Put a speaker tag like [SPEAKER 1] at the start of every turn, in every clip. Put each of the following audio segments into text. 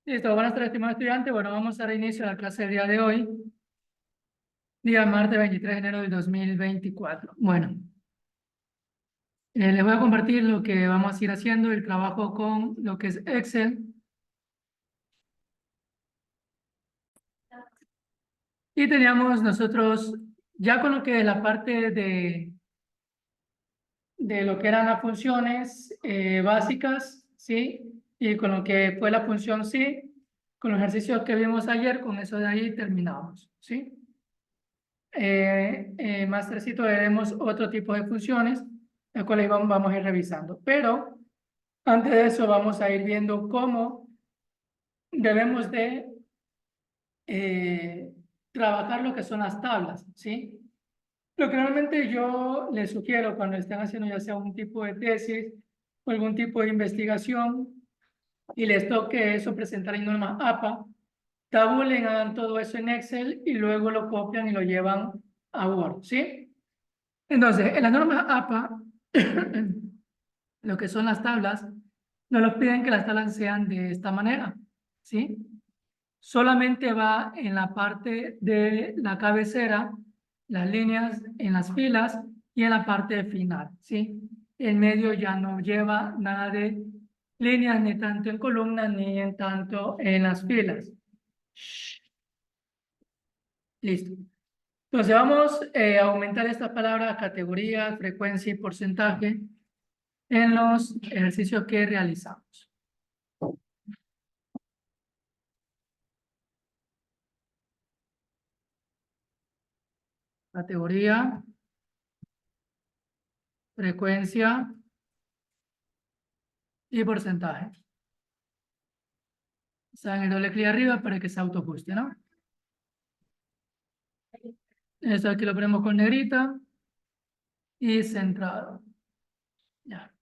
[SPEAKER 1] Listo, buenas tardes, estimados estudiantes. Bueno, vamos a dar inicio a la clase del día de hoy, día martes 23 de enero del 2024. Bueno, les voy a compartir lo que vamos a ir haciendo, el trabajo con lo que es Excel. Y teníamos nosotros, ya con lo que es la parte de lo que eran las funciones básicas, ¿sí? Y con lo que fue la función sí, con los ejercicios que vimos ayer, con eso de ahí terminamos, ¿sí? Más tardecito veremos otro tipo de funciones, las cuales vamos a ir revisando. Pero antes de eso vamos a ir viendo cómo debemos de trabajar lo que son las tablas, ¿sí? Lo que normalmente yo les sugiero cuando estén haciendo ya sea un tipo de tesis o algún tipo de investigación y les toque eso presentar en norma APA, tabulen, hagan todo eso en Excel y luego lo copian y lo llevan a Word, ¿sí? Entonces, en la norma APA, lo que son las tablas, no nos piden que las tablas sean de esta manera, ¿sí? Solamente va en la parte de la cabecera, las líneas en las filas y en la parte final, ¿sí? En medio ya no lleva nada de líneas ni tanto en columnas ni en tanto en las filas. Listo. Entonces vamos a aumentar esta palabra categoría, frecuencia y porcentaje en los ejercicios que realizamos. Categoría, frecuencia y porcentaje. Saben el doble clic arriba para que se autoajuste, ¿no? Esto aquí lo ponemos con negrita y centrado. Ya.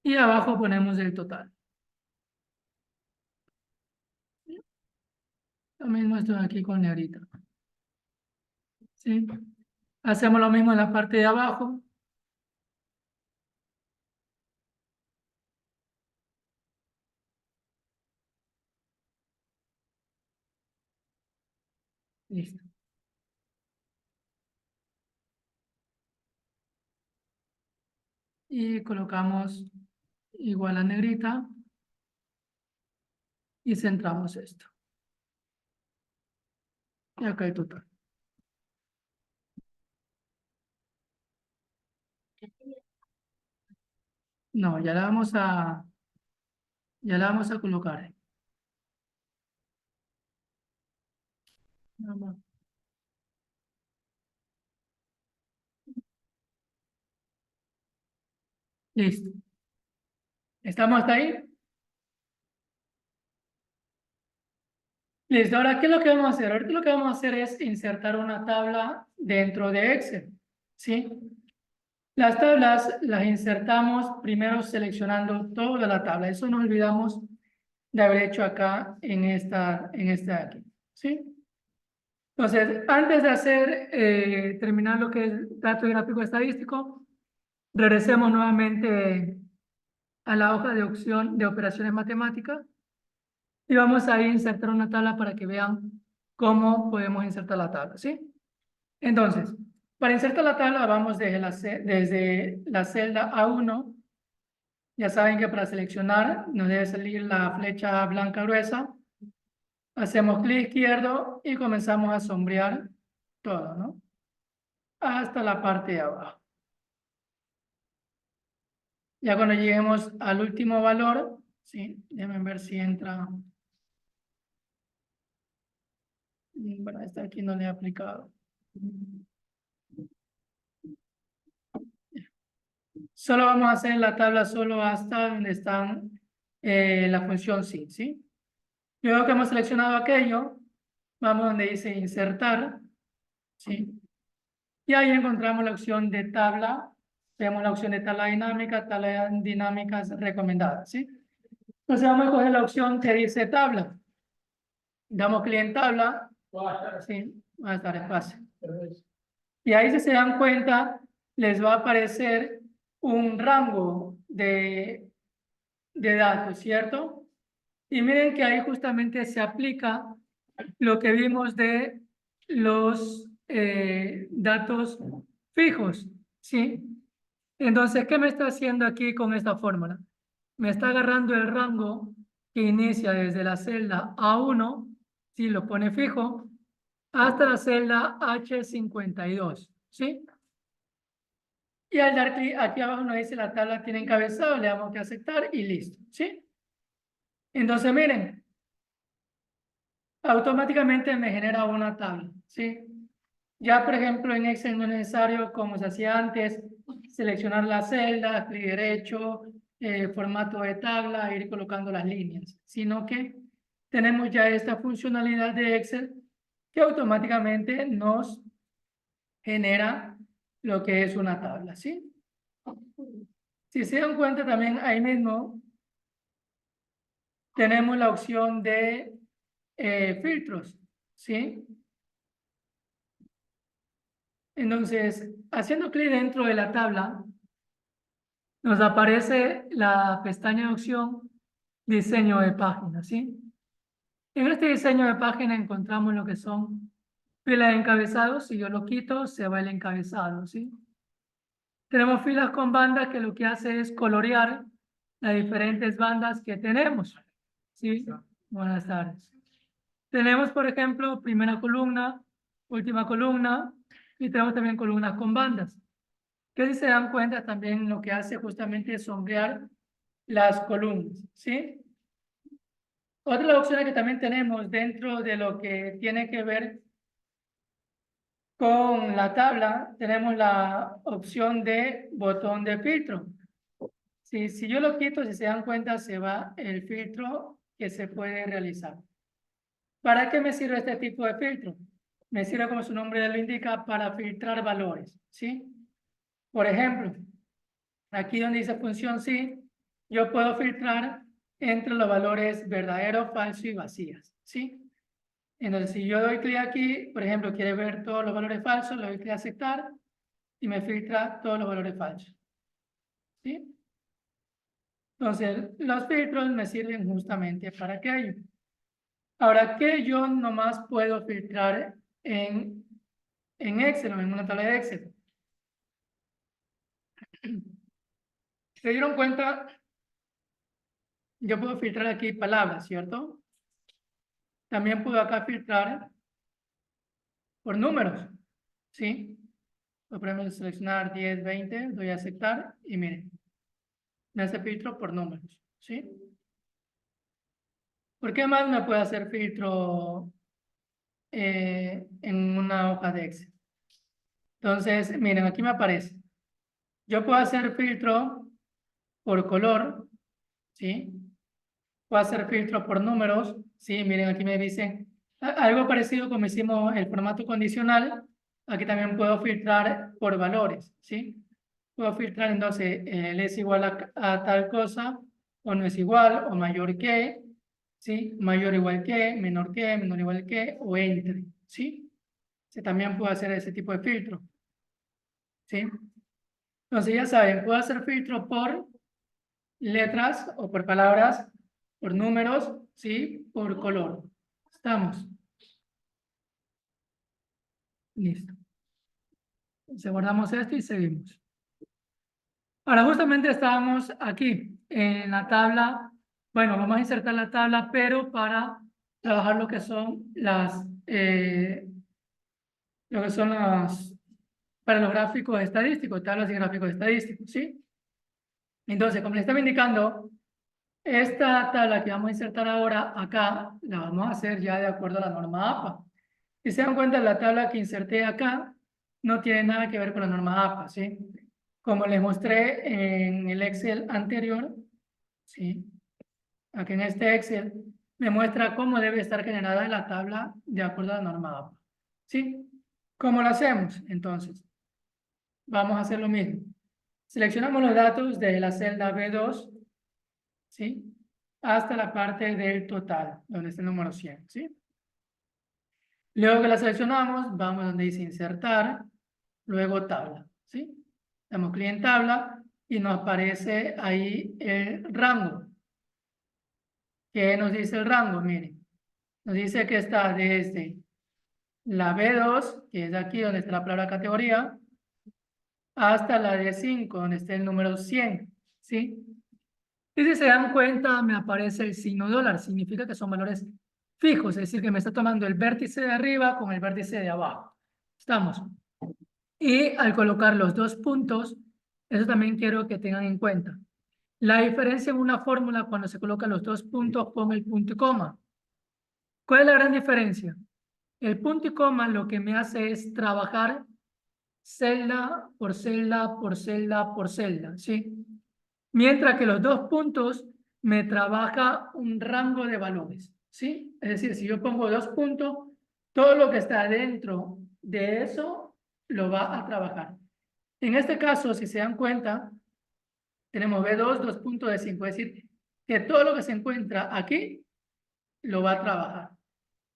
[SPEAKER 1] Y abajo ponemos el total. Lo mismo esto aquí con negrita. ¿Sí? Hacemos lo mismo en la parte de abajo. Listo. Y colocamos igual a negrita y centramos esto. Y acá el total. No, ya la vamos a colocar. Vamos. Listo. ¿Estamos hasta ahí? Listo. Ahora, ¿qué es lo que vamos a hacer? Ahorita lo que vamos a hacer es insertar una tabla dentro de Excel. ¿Sí? Las tablas las insertamos primero seleccionando toda la tabla. Eso nos olvidamos de haber hecho acá en esta de aquí. ¿Sí? Entonces, antes de hacer, terminar lo que es dato gráfico estadístico, regresemos nuevamente a la hoja de opción de operaciones matemáticas y vamos a insertar una tabla para que vean cómo podemos insertar la tabla, ¿sí? Entonces, para insertar la tabla vamos desde la celda A1. Ya saben que para seleccionar nos debe salir la flecha blanca gruesa. Hacemos clic izquierdo y comenzamos a sombrear todo, ¿no? Hasta la parte de abajo. Ya cuando lleguemos al último valor, ¿sí? Déjenme ver si entra. Bueno, este aquí no le he aplicado. Solo vamos a hacer la tabla solo hasta donde están la función sí, ¿sí? Luego que hemos seleccionado aquello, vamos donde dice insertar, ¿sí? Y ahí encontramos la opción de tabla. Tenemos la opción de tabla dinámica, tabla dinámicas recomendadas, ¿sí? Entonces vamos a coger la opción que dice tabla. Damos clic en tabla. Sí, va a estar espacio. Y ahí si se dan cuenta, les va a aparecer un rango de datos, ¿cierto? Y miren que ahí justamente se aplica lo que vimos de los datos fijos, ¿sí? Entonces, ¿qué me está haciendo aquí con esta fórmula? Me está agarrando el rango que inicia desde la celda A1, si lo pone fijo, hasta la celda H52, ¿sí? Y al dar clic aquí abajo nos dice la tabla tiene encabezado, le damos que aceptar y listo, ¿sí? Entonces, miren, automáticamente me genera una tabla, ¿sí? Ya, por ejemplo, en Excel no es necesario, como se hacía antes, seleccionar las celdas, clic derecho, formato de tabla, ir colocando las líneas, sino que tenemos ya esta funcionalidad de Excel que automáticamente nos genera lo que es una tabla, ¿sí? Si se dan cuenta también ahí mismo tenemos la opción de filtros, ¿sí? Entonces, haciendo clic dentro de la tabla, nos aparece la pestaña de opción diseño de página, ¿sí? En este diseño de página encontramos lo que son filas de encabezados. Si yo lo quito, se va el encabezado, ¿sí? Tenemos filas con bandas que lo que hace es colorear las diferentes bandas que tenemos, ¿sí? Buenas tardes. Tenemos, por ejemplo, primera columna, última columna, y tenemos también columnas con bandas, que si se dan cuenta también lo que hace justamente es sombrear las columnas, ¿sí? Otra opción que también tenemos dentro de lo que tiene que ver con la tabla, tenemos la opción de botón de filtro. Si yo lo quito, si se dan cuenta, se va el filtro que se puede realizar. ¿Para qué me sirve este tipo de filtro? Me sirve, como su nombre lo indica, para filtrar valores, ¿sí? Por ejemplo, aquí donde dice función sí, yo puedo filtrar entre los valores verdadero, falso y vacías, ¿sí? Entonces, si yo doy clic aquí, por ejemplo, quiere ver todos los valores falsos, le doy clic a aceptar y me filtra todos los valores falsos, ¿sí? Entonces, los filtros me sirven justamente para aquello. Ahora, ¿qué yo nomás puedo filtrar en Excel o en una tabla de Excel? ¿Se dieron cuenta? Yo puedo filtrar aquí palabras, ¿cierto? También puedo acá filtrar por números, ¿sí? Por ejemplo, seleccionar 10, 20, doy a aceptar y miren, me hace filtro por números, ¿sí? ¿Por qué más me puede hacer filtro en una hoja de Excel? Entonces, miren, aquí me aparece. Yo puedo hacer filtro por color, ¿sí? Puedo hacer filtro por números, ¿sí? Miren, aquí me dicen algo parecido como hicimos el formato condicional. Aquí también puedo filtrar por valores, ¿sí? Puedo filtrar entonces, él es igual a tal cosa, o no es igual, o mayor que, ¿sí? Mayor igual que, menor igual que, o entre, ¿sí? También puedo hacer ese tipo de filtro, ¿sí? Entonces ya saben, puedo hacer filtro por letras o por palabras, por números, ¿sí? Por color. Estamos. Listo. Entonces guardamos esto y seguimos. Ahora justamente estábamos aquí en la tabla. Bueno, vamos a insertar la tabla, pero para trabajar lo que son para los gráficos estadísticos, tablas y gráficos estadísticos, ¿sí? Entonces, como les estaba indicando, esta tabla que vamos a insertar ahora acá, la vamos a hacer ya de acuerdo a la norma APA. Si se dan cuenta, la tabla que inserté acá no tiene nada que ver con la norma APA, ¿sí? Como les mostré en el Excel anterior, ¿sí? Aquí en este Excel me muestra cómo debe estar generada la tabla de acuerdo a la norma APA, ¿sí? ¿Cómo lo hacemos? Entonces, vamos a hacer lo mismo. Seleccionamos los datos de la celda B2, ¿sí? Hasta la parte del total, donde está el número 100, ¿sí? Luego que la seleccionamos, vamos donde dice insertar, luego tabla, ¿sí? Damos clic en tabla y nos aparece ahí el rango. ¿Qué nos dice el rango? Miren, nos dice que está desde la B2, que es aquí donde está la palabra categoría, hasta la D5, donde está el número 100, ¿sí? Y si se dan cuenta, me aparece el signo dólar, significa que son valores fijos, es decir, que me está tomando el vértice de arriba con el vértice de abajo. ¿Estamos? Y al colocar los dos puntos, eso también quiero que tengan en cuenta. La diferencia en una fórmula cuando se colocan los dos puntos con el punto y coma. ¿Cuál es la gran diferencia? El punto y coma lo que me hace es trabajar celda por celda por celda por celda, ¿sí? Mientras que los dos puntos me trabaja un rango de valores, ¿sí? Es decir, si yo pongo dos puntos, todo lo que está dentro de eso lo va a trabajar. En este caso, si se dan cuenta, tenemos B2, 2 puntos de 5, es decir, que todo lo que se encuentra aquí lo va a trabajar.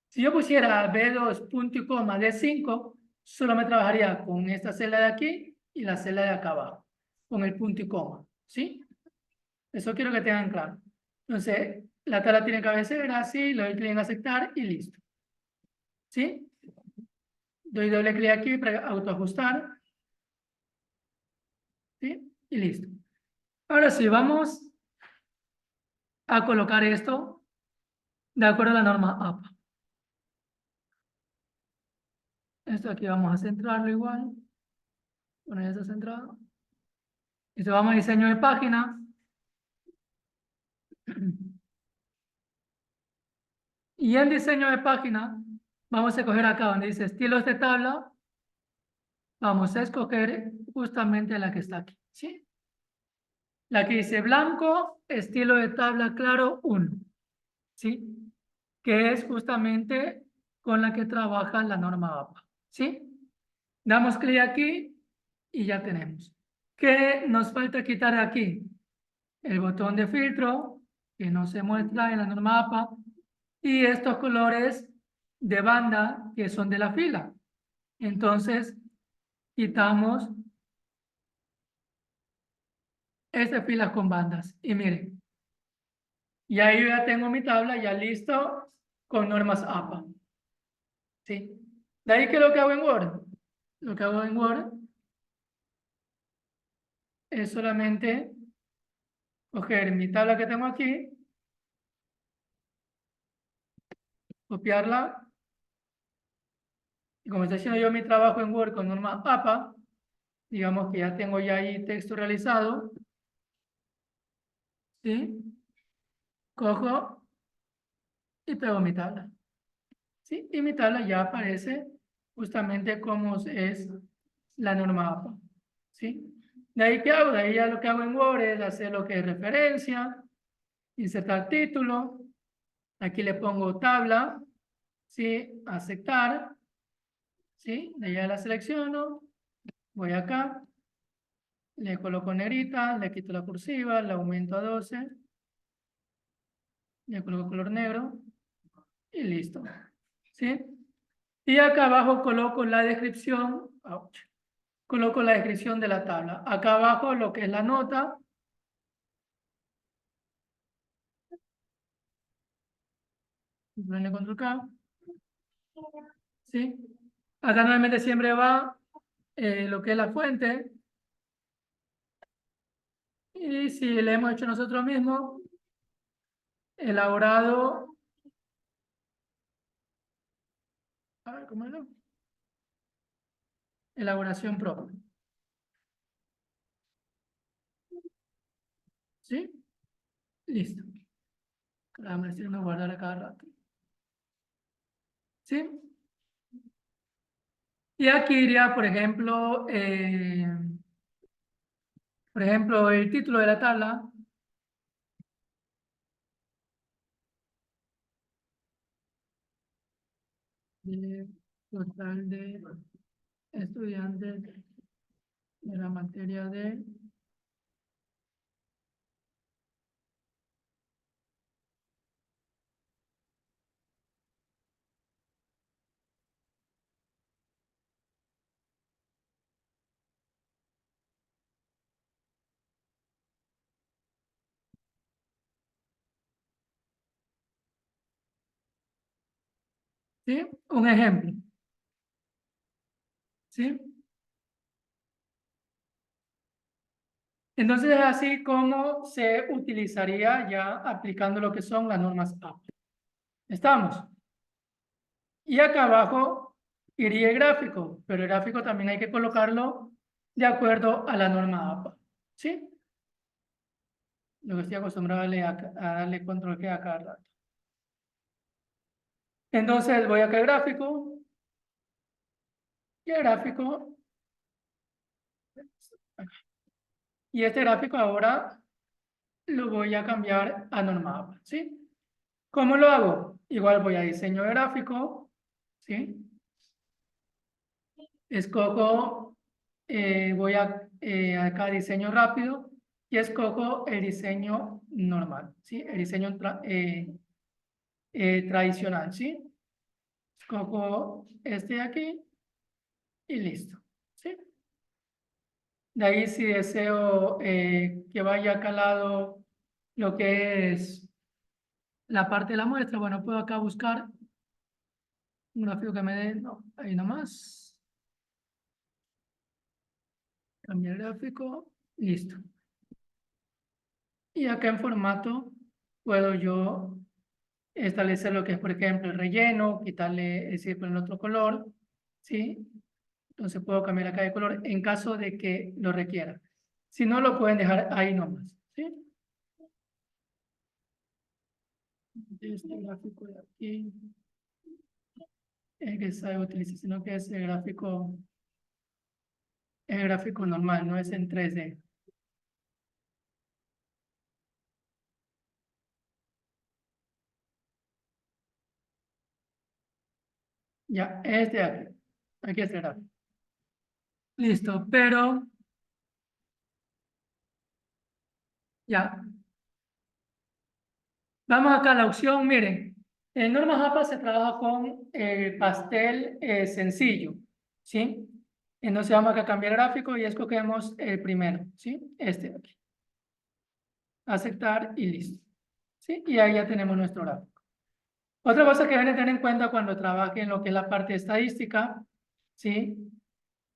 [SPEAKER 1] Si yo pusiera B2 punto y coma D5, solo me trabajaría con esta celda de aquí y la celda de acá abajo, con el punto y coma, ¿sí? Eso quiero que tengan claro. Entonces, la tabla tiene cabecera, así, le doy clic en aceptar y listo. ¿Sí? Doy doble clic aquí para autoajustar. ¿Sí? Y listo. Ahora sí, vamos a colocar esto de acuerdo a la norma APA. Esto aquí vamos a centrarlo igual. Poner eso centrado. Listo, vamos a diseño de página. Y en diseño de página, vamos a escoger acá donde dice estilos de tabla. Vamos a escoger justamente la que está aquí. ¿Sí? La que dice blanco, estilo de tabla claro 1. ¿Sí? Que es justamente con la que trabaja la norma APA. ¿Sí? Damos clic aquí y ya tenemos. ¿Qué nos falta quitar aquí? El botón de filtro, que no se muestra en la norma APA, y estos colores de banda que son de la fila. Entonces, quitamos estas filas con bandas. Y miren, y ahí yo ya tengo mi tabla ya listo con normas APA. ¿Sí? De ahí que lo que hago en Word. Lo que hago en Word es solamente coger mi tabla que tengo aquí, copiarla, y como estoy haciendo yo mi trabajo en Word con norma APA, digamos que ya tengo ya ahí texto realizado, ¿sí? Cojo y pego mi tabla, ¿sí? Y mi tabla ya aparece justamente como es la norma APA, ¿sí? De ahí, ¿qué hago? De ahí ya lo que hago en Word es hacer lo que es referencia, insertar título, aquí le pongo tabla, ¿sí? Aceptar, ¿sí? De ahí ya la selecciono, voy acá, le coloco negrita, le quito la cursiva, la aumento a 12, le coloco color negro y listo, ¿sí? Y acá abajo coloco la descripción, ouch, coloco la descripción de la tabla. Acá abajo lo que es la nota, control K, ¿sí? Acá nuevamente siempre va lo que es la fuente. Y si le hemos hecho nosotros mismos, elaborado, a ver, ¿cómo era? Elaboración propia. ¿Sí? Listo. Déjame decirme guardar a cada rato. ¿Sí? Y aquí iría, por ejemplo, el título de la tabla. De total de estudiantes de la materia de ¿Sí? Un ejemplo. ¿Sí? Entonces es así como se utilizaría ya aplicando lo que son las normas APA. ¿Estamos? Y acá abajo iría el gráfico, pero el gráfico también hay que colocarlo de acuerdo a la norma APA. ¿Sí? Lo que estoy acostumbrado a darle control que a cada rato. Entonces voy acá al gráfico y el gráfico, y este gráfico ahora lo voy a cambiar a norma APA. ¿Sí? ¿Cómo lo hago? Igual voy a diseño de gráfico, ¿sí? Escojo, voy acá a diseño rápido y escojo el diseño normal, ¿sí? El diseño tradicional, ¿sí? Escojo este de aquí y listo, ¿sí? De ahí si deseo que vaya calado lo que es la parte de la muestra, bueno, puedo acá buscar un gráfico que me dé, no, ahí nomás. Cambiar gráfico, listo. Y acá en formato puedo yo establecer lo que es, por ejemplo, el relleno, quitarle el círculo en otro color, ¿sí? Entonces puedo cambiar acá de color en caso de que lo requiera. Si no, lo pueden dejar ahí nomás, ¿sí? Este gráfico de aquí, el que se utiliza, sino que es el gráfico normal, no es en 3D. Ya, este de aquí. Aquí está el gráfico. Listo, pero ya. Vamos acá a la opción, miren. En normas APA se trabaja con pastel sencillo, ¿sí? Entonces vamos acá a cambiar gráfico y escogemos el primero, ¿sí? Este de aquí. Aceptar y listo, ¿sí? Y ahí ya tenemos nuestro gráfico. Otra cosa que deben tener en cuenta cuando trabajen en lo que es la parte de estadística, ¿sí?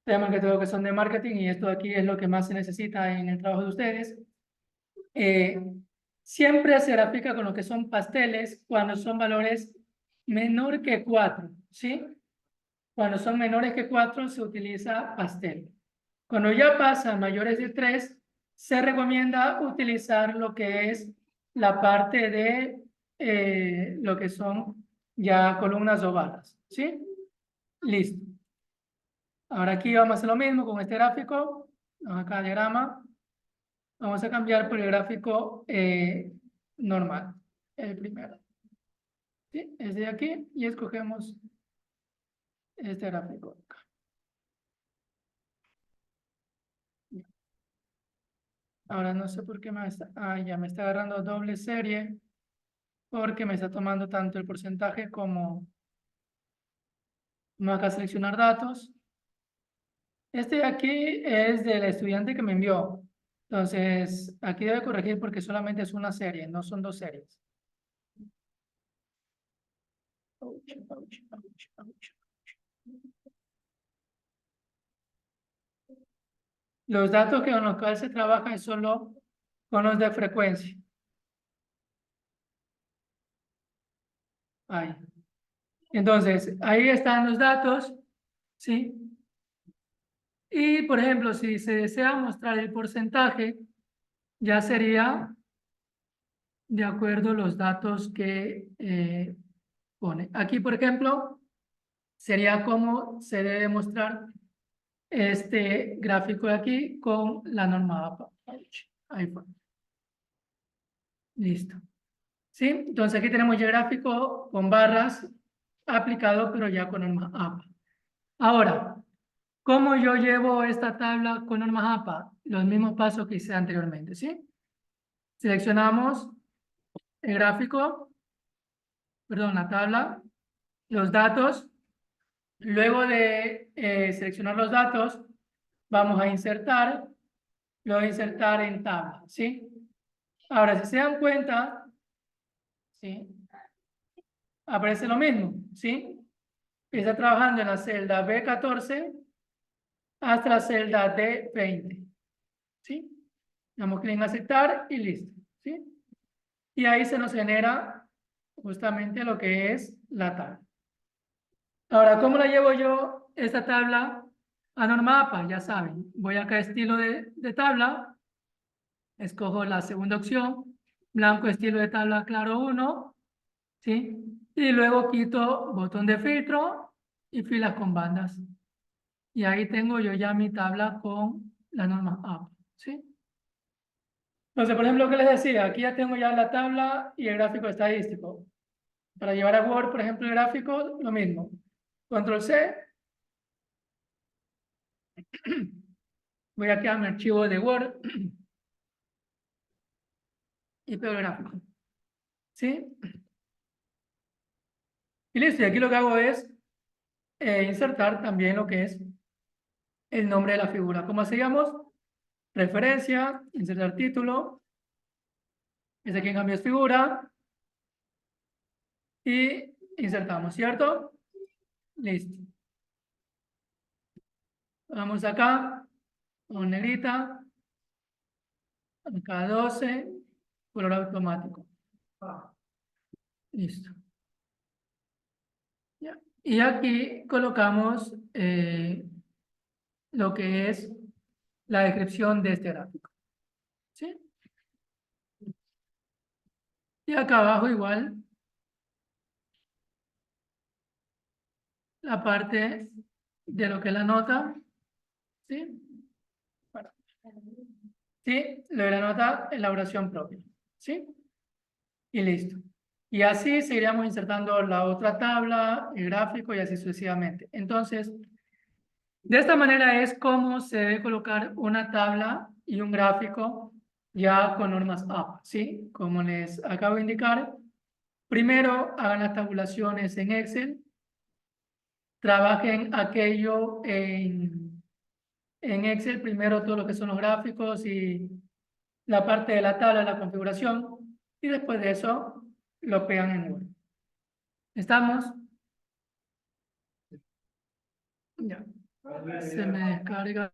[SPEAKER 1] Temas que todo que son de marketing y esto de aquí es lo que más se necesita en el trabajo de ustedes. Siempre se grafica con lo que son pasteles cuando son valores menor que 4, ¿sí? Cuando son menores que 4 se utiliza pastel. Cuando ya pasa a mayores de 3, se recomienda utilizar lo que es la parte de lo que son ya columnas o barras, ¿sí? Listo. Ahora aquí vamos a hacer lo mismo con este gráfico. Vamos acá a diagrama. Vamos a cambiar por el gráfico normal, el primero. ¿Sí? Es de aquí y escogemos este gráfico. Ahora no sé por qué me está, ya me está agarrando doble serie porque me está tomando tanto el porcentaje como no acá seleccionar datos. Este de aquí es del estudiante que me envió. Entonces, aquí debe corregir porque solamente es una serie, no son dos series. Ouch, ouch, ouch, ouch. Los datos con los cuales se trabaja es solo con los de frecuencia. Ahí. Entonces, ahí están los datos, ¿sí? Y, por ejemplo, si se desea mostrar el porcentaje, ya sería de acuerdo a los datos que pone. Aquí, por ejemplo, sería cómo se debe mostrar este gráfico de aquí con la norma APA. Ahí fue. Listo. ¿Sí? Entonces aquí tenemos ya el gráfico con barras aplicado, pero ya con norma APA. Ahora, ¿cómo yo llevo esta tabla con normas APA? Los mismos pasos que hice anteriormente, ¿sí? Seleccionamos el gráfico, perdón, la tabla, los datos. Luego de seleccionar los datos, vamos a insertar, lo voy a insertar en tabla, ¿sí? Ahora, si se dan cuenta, ¿sí? Aparece lo mismo, ¿sí? está trabajando en la celda B14 hasta la celda D20, ¿sí? Damos clic en aceptar y listo, ¿sí? Y ahí se nos genera justamente lo que es la tabla. Ahora, ¿cómo la llevo yo esta tabla a Normapa? Ya saben, voy acá a estilo de tabla, escojo la segunda opción, blanco estilo de tabla claro 1, ¿sí? Y luego quito botón de filtro y filas con bandas. Y ahí tengo yo ya mi tabla con la norma APA, ¿sí? Entonces, por ejemplo, ¿qué les decía? Aquí ya tengo ya la tabla y el gráfico estadístico. Para llevar a Word, por ejemplo, el gráfico, lo mismo. Control C. Voy aquí a mi archivo de Word y pego el gráfico. ¿Sí? Y listo. Y aquí lo que hago es insertar también lo que es el nombre de la figura. ¿Cómo hacíamos? Referencia, insertar título. Es aquí en cambio es figura. Y insertamos, ¿cierto? Listo. Vamos acá, con negrita, acá 12, color automático. Listo. Ya. Y aquí colocamos lo que es la descripción de este gráfico. ¿Sí? Y acá abajo igual la parte de lo que es la nota. ¿Sí? Bueno, ¿sí? Lo de la nota, elaboración propia. ¿Sí? Y listo. Y así seguiríamos insertando la otra tabla, el gráfico y así sucesivamente. Entonces, de esta manera es como se debe colocar una tabla y un gráfico ya con normas APA, ¿sí? Como les acabo de indicar, primero hagan las tabulaciones en Excel, trabajen aquello en Excel, primero todo lo que son los gráficos y la parte de la tabla, la configuración, y después de eso lo pegan en Word. ¿Estamos? Ya. Se me descarga.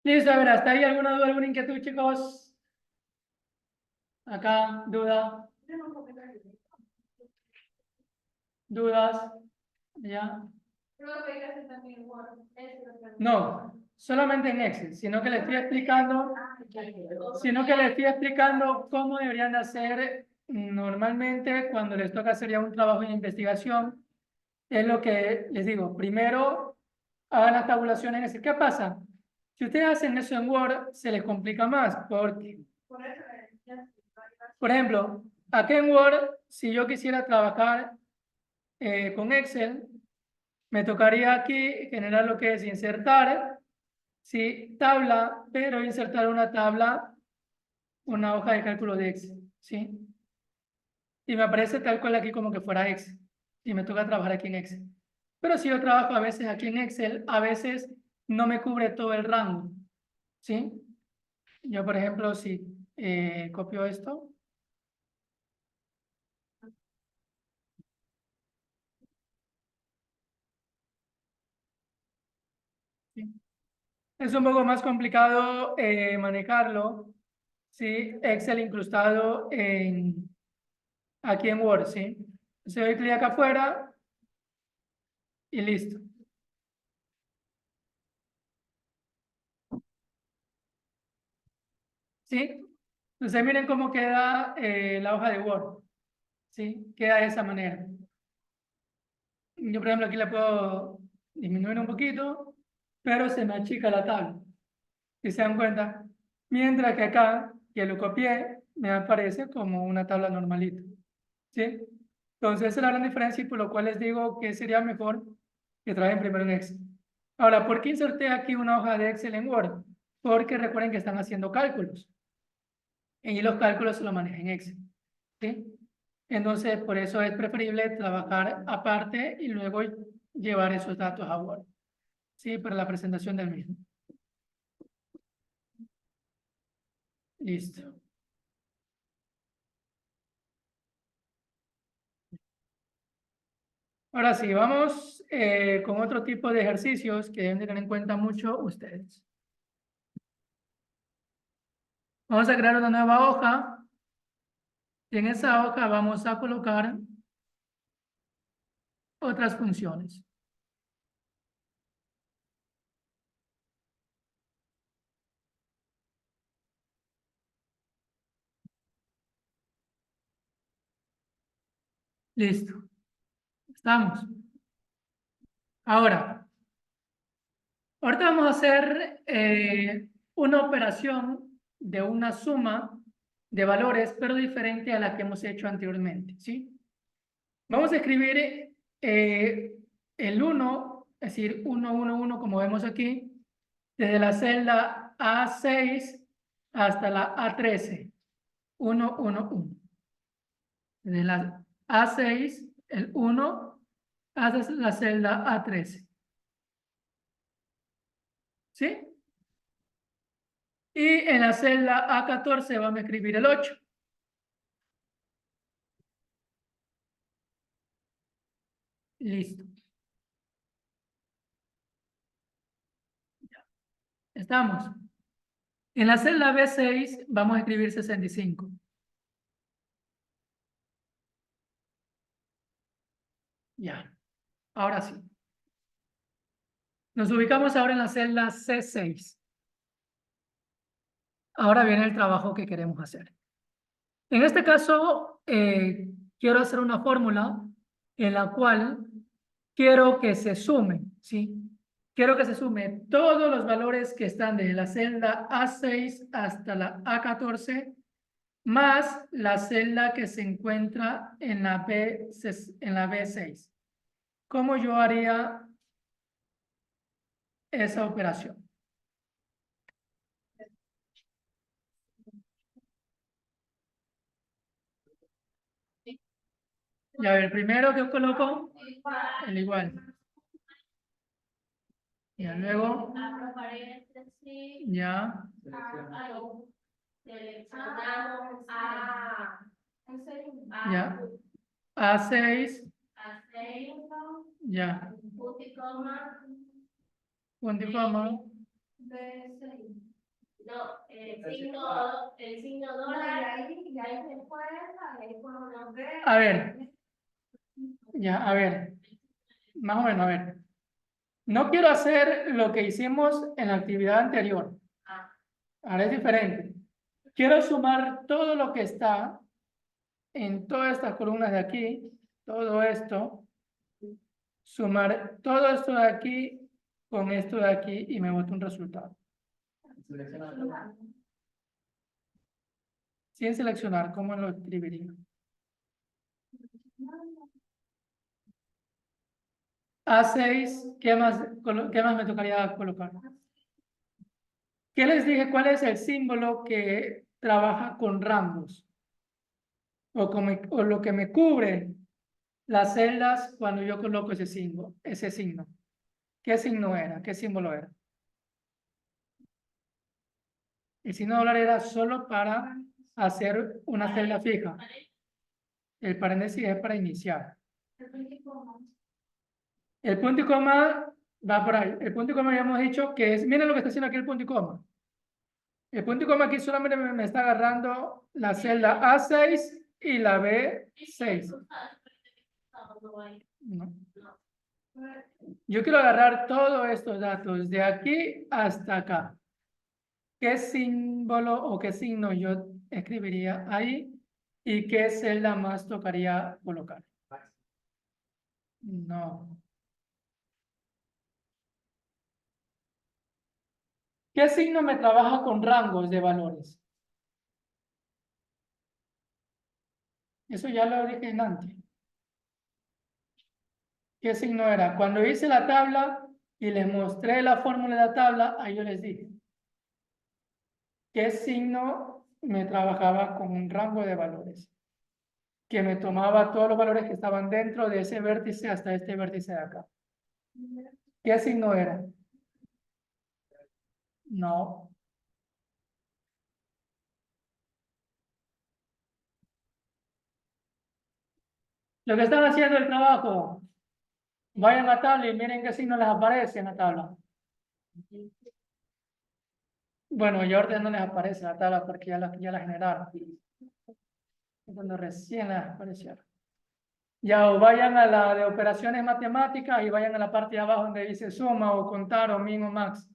[SPEAKER 1] Listo, a ver, ¿hasta ahí alguna duda, alguna inquietud, chicos? Acá, duda, dudas, ya. No, solamente en Excel, sino que le estoy explicando cómo deberían de hacer normalmente cuando les toca hacer ya un trabajo de investigación. Es lo que les digo, primero hagan las tabulaciones en Excel. ¿Qué pasa? Si ustedes hacen eso en Word, se les complica más, porque, por ejemplo, aquí en Word, si yo quisiera trabajar con Excel, me tocaría aquí generar lo que es insertar, ¿sí? Tabla, pero insertar una tabla, una hoja de cálculo de Excel, ¿sí? Y me aparece tal cual aquí como que fuera Excel. Y me toca trabajar aquí en Excel. Pero si yo trabajo a veces aquí en Excel, a veces no me cubre todo el rango, ¿sí? Yo, por ejemplo, si copio esto, ¿sí? Es un poco más complicado manejarlo, ¿sí? Excel incrustado aquí en Word, ¿sí? Se doy clic acá afuera y listo. ¿Sí? Entonces miren cómo queda la hoja de Word, ¿sí? Queda de esa manera. Yo, por ejemplo, aquí le puedo disminuir un poquito, pero se me achica la tabla. ¿Sí se dan cuenta? Mientras que acá, que lo copié, me aparece como una tabla normalita. ¿Sí? Entonces, esa es la gran diferencia y por lo cual les digo que sería mejor que trabajen primero en Excel. Ahora, ¿por qué inserté aquí una hoja de Excel en Word? Porque recuerden que están haciendo cálculos. Y los cálculos se los manejan en Excel. ¿Sí? Entonces, por eso es preferible trabajar aparte y luego llevar esos datos a Word. ¿Sí? Para la presentación del mismo. Listo. Ahora sí, vamos con otro tipo de ejercicios que deben tener en cuenta mucho ustedes. Vamos a crear una nueva hoja y en esa hoja vamos a colocar otras funciones. Listo. Estamos. Ahorita vamos a hacer una operación de una suma de valores, pero diferente a la que hemos hecho anteriormente, ¿sí? Vamos a escribir el 1, es decir, 1, 1, 1, como vemos aquí, desde la celda A6 hasta la A13. 1, 1, 1. Desde la A6, el 1, hasta la celda A13. ¿Sí? Y en la celda A14 vamos a escribir el 8. Listo. Estamos. En la celda B6 vamos a escribir 65. Ya. Ahora sí. Nos ubicamos ahora en la celda C6. Ahora viene el trabajo que queremos hacer. En este caso, quiero hacer una fórmula en la cual quiero que se sumen, ¿sí? Quiero que se sume todos los valores que están desde la celda A6 hasta la A14, más la celda que se encuentra en la B6. ¿Cómo yo haría esa operación? Y a ver, primero que coloco el igual. Ya luego, ya, ya, A6, ya, punto y coma.
[SPEAKER 2] No, el signo dólar, y ahí después, ahí podemos ver.
[SPEAKER 1] A ver, ya, a ver, más o menos, a ver. No quiero hacer lo que hicimos en la actividad anterior. Ahora es diferente. Quiero sumar todo lo que está en todas estas columnas de aquí, todo esto, sumar todo esto de aquí con esto de aquí y me boto un resultado. Sin seleccionar, ¿cómo lo escribiría? A6, ¿qué más me tocaría colocar? ¿Qué les dije? ¿Cuál es el símbolo que trabaja con rangos? O lo que me cubre las celdas cuando yo coloco ese signo. ¿Qué signo era? ¿Qué símbolo era? El signo de dólar era solo para hacer una celda fija. El paréntesis es para iniciar. El punto y coma va por ahí. El punto y coma ya hemos dicho que es, miren lo que está haciendo aquí el punto y coma. El punto y coma aquí solamente me está agarrando la celda A6 y la B6. No. Yo quiero agarrar todos estos datos de aquí hasta acá. ¿Qué símbolo o qué signo yo escribiría ahí? ¿Y qué celda más tocaría colocar? No. ¿Qué signo me trabaja con rangos de valores? Eso ya lo dije antes. ¿Qué signo era? Cuando hice la tabla y les mostré la fórmula de la tabla, ahí yo les dije qué signo me trabajaba con un rango de valores, que me tomaba todos los valores que estaban dentro de ese vértice hasta este vértice de acá. ¿Qué signo era? No. Lo que están haciendo el trabajo, vayan a la tabla y miren qué signo les aparece en la tabla. Bueno, ya ahorita no les aparece la tabla porque ya la generaron. Cuando recién les apareció. Ya, o vayan a la de operaciones matemáticas y vayan a la parte de abajo donde dice suma o contar o min o max.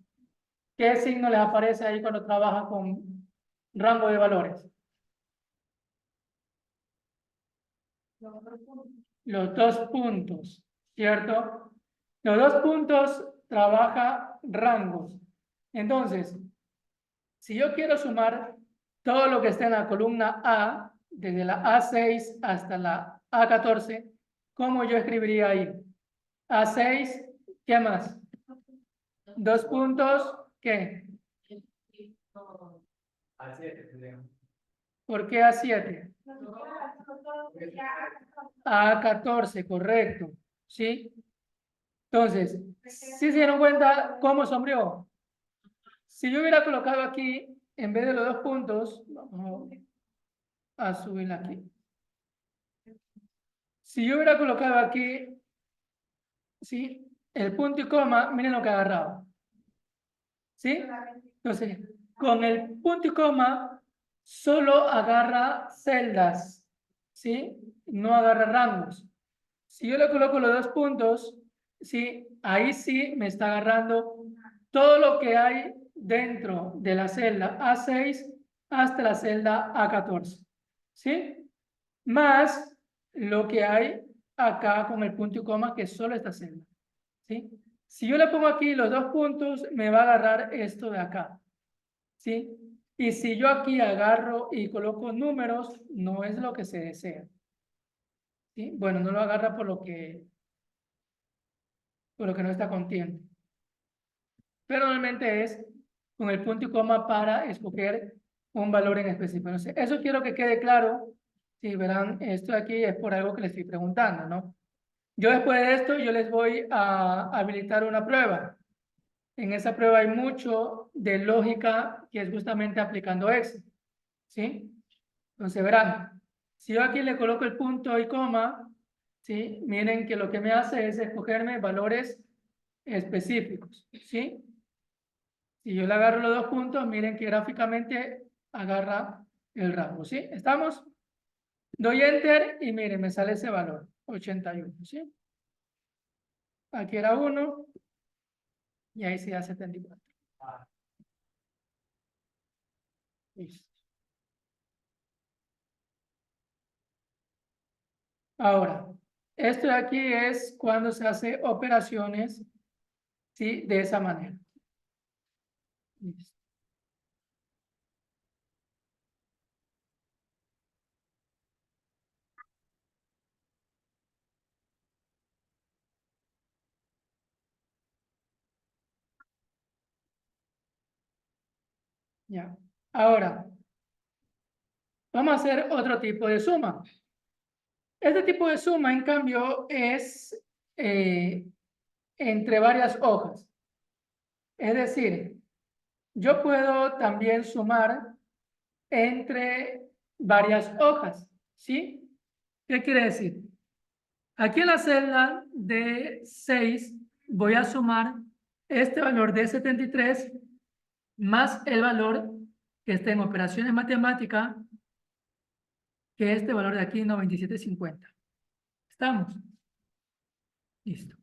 [SPEAKER 1] ¿Qué signo les aparece ahí cuando trabajan con rango de valores? Los 2 puntos, ¿cierto? Los 2 puntos trabaja rangos. Entonces, si yo quiero sumar todo lo que está en la columna A, desde la A6 hasta la A14, ¿cómo yo escribiría ahí? A6, ¿qué más? 2 puntos, ¿qué? ¿Por qué A7? A14, correcto. ¿Sí? Entonces, ¿sí se dieron cuenta cómo sombreó? Si yo hubiera colocado aquí, en vez de los 2 puntos, vamos a subirla aquí. Si yo hubiera colocado aquí, ¿sí? El punto y coma, miren lo que agarraba. ¿Sí? Entonces, con el punto y coma, solo agarra celdas, ¿sí? No agarra rangos. Si yo le coloco los 2 puntos, ¿sí? Ahí sí me está agarrando todo lo que hay dentro de la celda A6 hasta la celda A14, ¿sí? Más lo que hay acá con el punto y coma, que es solo esta celda, ¿sí? Si yo le pongo aquí los 2 puntos, me va a agarrar esto de acá, ¿sí? Y si yo aquí agarro y coloco números, no es lo que se desea, ¿sí? Bueno, no lo agarra por lo que no está contiendo. Pero normalmente es con el punto y coma para escoger un valor en específico. Entonces, eso quiero que quede claro. Si verán, esto aquí es por algo que les estoy preguntando, ¿no? Yo después de esto, yo les voy a habilitar una prueba. En esa prueba hay mucho de lógica que es justamente aplicando Excel, ¿sí? Entonces verán, si yo aquí le coloco el punto y coma, ¿sí? Miren que lo que me hace es escogerme valores específicos, ¿sí? Si yo le agarro los 2 puntos, miren que gráficamente agarra el rango, ¿sí? ¿Estamos? Doy Enter y miren, me sale ese valor, 81, ¿sí? Aquí era 1 y ahí sí da 74. Listo. Ahora, esto de aquí es cuando se hace operaciones, ¿sí? De esa manera. Listo. Ya. Ahora, vamos a hacer otro tipo de suma. Este tipo de suma, en cambio, es entre varias hojas. Es decir, yo puedo también sumar entre varias hojas, ¿sí? ¿Qué quiere decir? Aquí en la celda de 6 voy a sumar este valor de 73 más el valor que está en operaciones matemáticas, que es este valor de aquí, 97.50. ¿Estamos? Listo.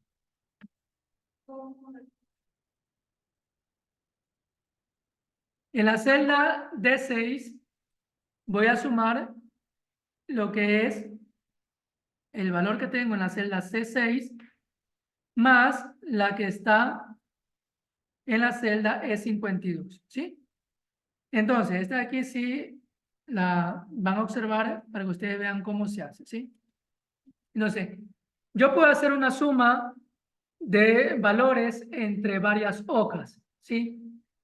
[SPEAKER 1] En la celda D6 voy a sumar lo que es el valor que tengo en la celda C6 más la que está en la celda E52, ¿sí? Entonces, esta de aquí sí la van a observar para que ustedes vean cómo se hace, ¿sí? Entonces, yo puedo hacer una suma de valores entre varias hojas, ¿sí?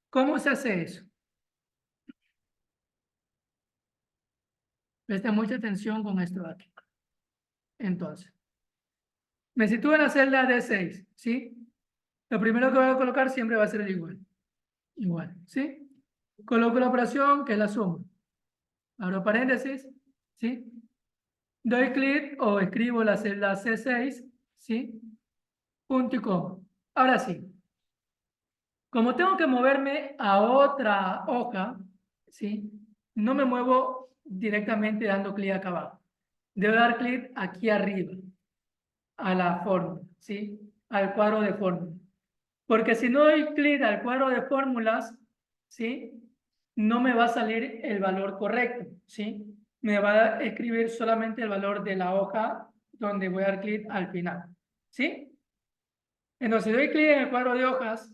[SPEAKER 1] ¿Cómo se hace eso? Presten mucha atención con esto de aquí. Entonces, me sitúo en la celda D6, ¿sí? Lo primero que voy a colocar siempre va a ser el igual. Igual, ¿sí? Coloco la operación que es la suma. Abro paréntesis, ¿sí? Doy clic o escribo la celda C6, ¿sí? Punto y coma. Ahora sí, como tengo que moverme a otra hoja, ¿sí? No me muevo directamente dando clic acá abajo. Debo dar clic aquí arriba, a la fórmula, ¿sí? Al cuadro de fórmula. Porque si no doy clic al cuadro de fórmulas, ¿sí? No me va a salir el valor correcto, ¿sí? Me va a escribir solamente el valor de la hoja donde voy a dar clic al final, ¿sí? Entonces doy clic en el cuadro de hojas,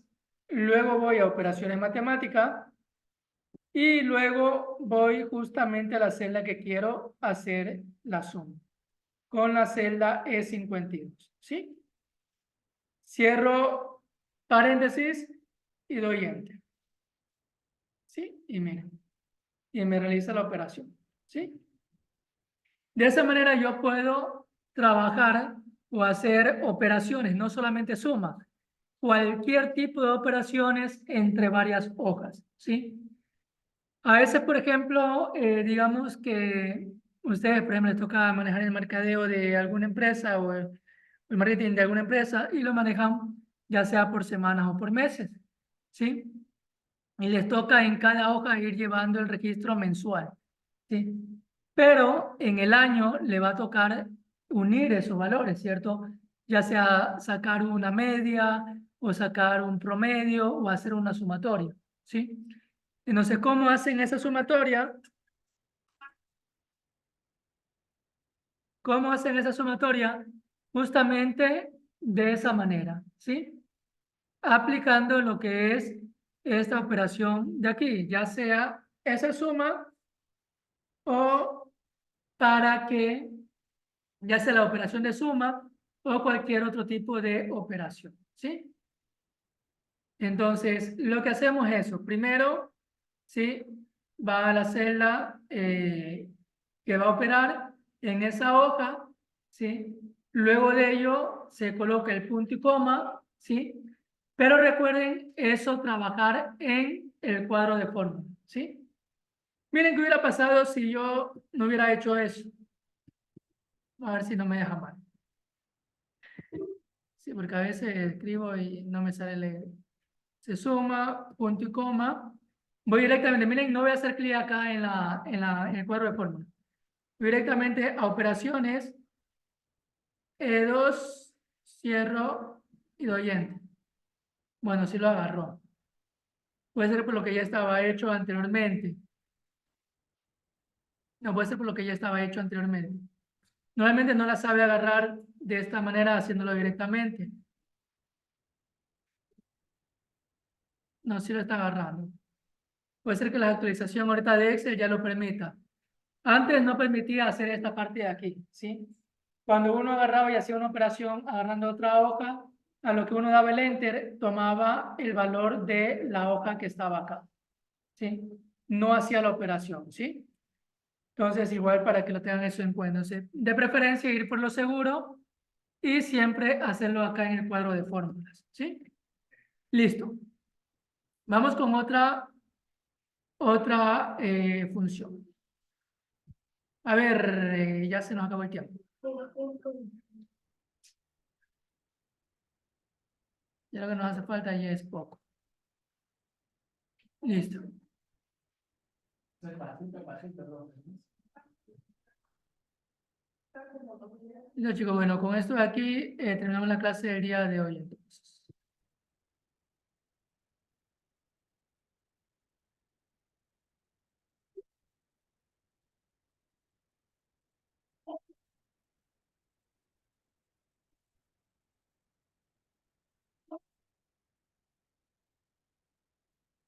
[SPEAKER 1] luego voy a operaciones matemáticas y luego voy justamente a la celda que quiero hacer la suma, con la celda E52, ¿sí? Cierro paréntesis y doy enter, ¿sí? Y miren, y me realiza la operación, ¿sí? De esa manera yo puedo trabajar o hacer operaciones, no solamente sumas, cualquier tipo de operaciones entre varias hojas, ¿sí? A veces, por ejemplo, digamos que ustedes, por ejemplo, les toca manejar el mercadeo de alguna empresa o el marketing de alguna empresa y lo manejan ya sea por semanas o por meses, ¿sí? Y les toca en cada hoja ir llevando el registro mensual, ¿sí? Pero en el año le va a tocar unir esos valores, ¿cierto? Ya sea sacar una media o sacar un promedio o hacer una sumatoria, ¿sí? Entonces, ¿cómo hacen esa sumatoria? ¿Cómo hacen esa sumatoria? Justamente de esa manera, ¿sí? Aplicando lo que es esta operación de aquí, ya sea esa suma o para que, ya sea la operación de suma o cualquier otro tipo de operación, ¿sí? Entonces, lo que hacemos es eso. Primero, ¿sí? Va a la celda que va a operar en esa hoja, ¿sí? Luego de ello se coloca el punto y coma, ¿sí? Pero recuerden eso, trabajar en el cuadro de fórmula, ¿sí? Miren qué hubiera pasado si yo no hubiera hecho eso. A ver si no me deja mal. Sí, porque a veces escribo y no me sale leer. Se suma, punto y coma. Voy directamente, miren, no voy a hacer clic acá en el cuadro de fórmula. Voy directamente a operaciones, E2, cierro y doy enter. Bueno, sí lo agarró. Puede ser por lo que ya estaba hecho anteriormente. No, puede ser por lo que ya estaba hecho anteriormente. Normalmente no la sabe agarrar de esta manera haciéndolo directamente. No, sí lo está agarrando. Puede ser que la actualización ahorita de Excel ya lo permita. Antes no permitía hacer esta parte de aquí, ¿sí? Cuando uno agarraba y hacía una operación agarrando otra hoja, a lo que uno daba el enter, tomaba el valor de la hoja que estaba acá, ¿sí? No hacía la operación, ¿sí? Entonces, igual para que lo tengan eso en cuenta. ¿Sí? De preferencia, ir por lo seguro y siempre hacerlo acá en el cuadro de fórmulas, ¿sí? Listo. Vamos con otra función. A ver, ya se nos acabó el tiempo. Ya lo que nos hace falta ya es poco. Listo. Listo, chicos. Bueno, con esto de aquí terminamos la clase del día de hoy.